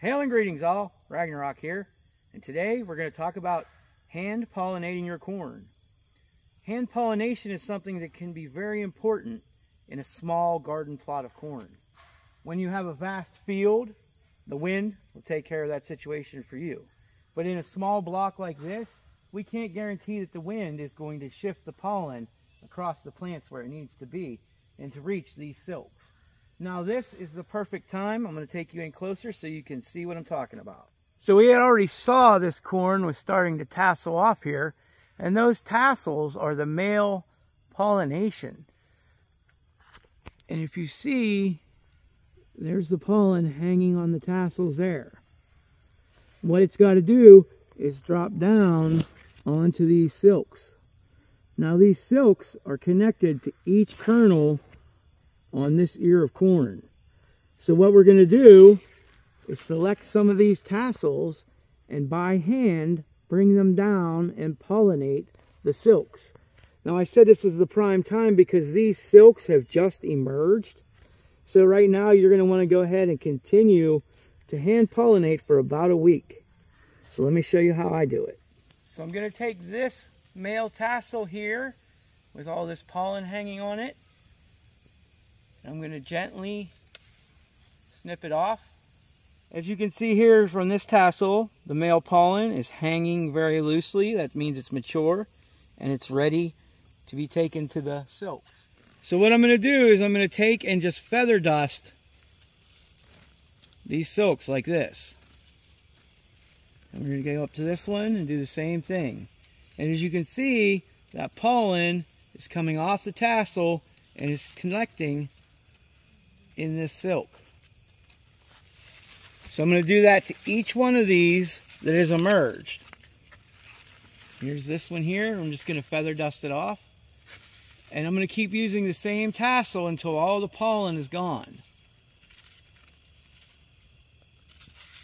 Hail and greetings all, Ragnarok here, and today we're going to talk about hand pollinating your corn. Hand pollination is something that can be very important in a small garden plot of corn. When you have a vast field, the wind will take care of that situation for you. But in a small block like this, we can't guarantee that the wind is going to shift the pollen across the plants where it needs to be and to reach these silks. Now this is the perfect time. I'm going to take you in closer so you can see what I'm talking about. So we had already saw this corn was starting to tassel off here, and those tassels are the male pollination. And if you see, there's the pollen hanging on the tassels there. What it's got to do is drop down onto these silks. Now these silks are connected to each kernel on this ear of corn. So what we're going to do is select some of these tassels and by hand bring them down and pollinate the silks. Now I said this was the prime time because these silks have just emerged. So right now you're going to want to go ahead and continue to hand pollinate for about a week. So let me show you how I do it. So I'm going to take this male tassel here with all this pollen hanging on it. I'm going to gently snip it off. As you can see here from this tassel, the male pollen is hanging very loosely. That means it's mature and it's ready to be taken to the silk. So what I'm going to do is I'm going to take and just feather dust these silks like this. And we're going to go up to this one and do the same thing. And as you can see, that pollen is coming off the tassel and is collecting in this silk. So I'm going to do that to each one of these that has emerged. Here's this one here. I'm just going to feather dust it off. And I'm going to keep using the same tassel until all the pollen is gone.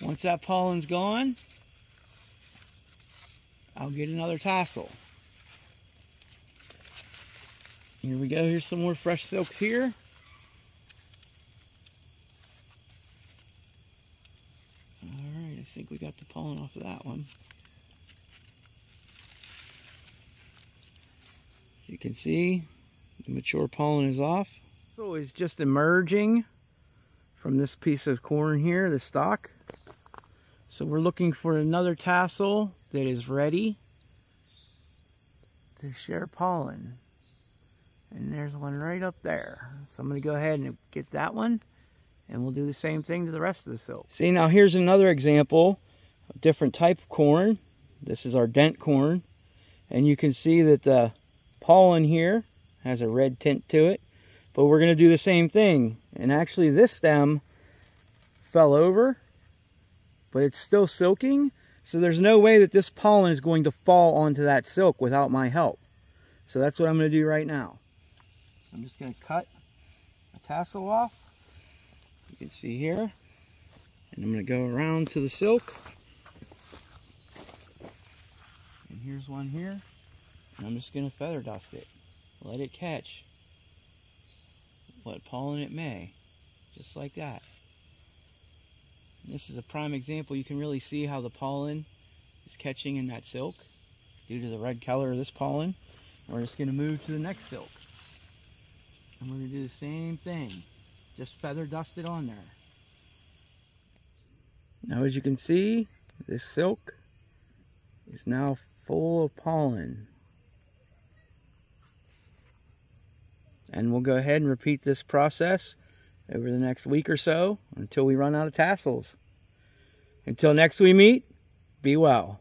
Once that pollen's gone, I'll get another tassel. Here we go. Here's some more fresh silks here. Alright, I think we got the pollen off of that one. You can see the mature pollen is off. So it's just emerging from this piece of corn here, the stalk. So we're looking for another tassel that is ready to share pollen. And there's one right up there. So I'm going to go ahead and get that one. And we'll do the same thing to the rest of the silk. See, now here's another example of a different type of corn. This is our dent corn. And you can see that the pollen here has a red tint to it. But we're going to do the same thing. And actually this stem fell over, but it's still silking. So there's no way that this pollen is going to fall onto that silk without my help. So that's what I'm going to do right now. I'm just going to cut a tassel off. You can see here. And I'm going to go around to the silk. And here's one here. And I'm just going to feather dust it. Let it catch what pollen it may. Just like that. And this is a prime example. You can really see how the pollen is catching in that silk due to the red color of this pollen. And we're just going to move to the next silk. And we're going to do the same thing. Just feather dust it on there. Now as you can see, this silk is now full of pollen. And we'll go ahead and repeat this process over the next week or so until we run out of tassels. Until next we meet, be well.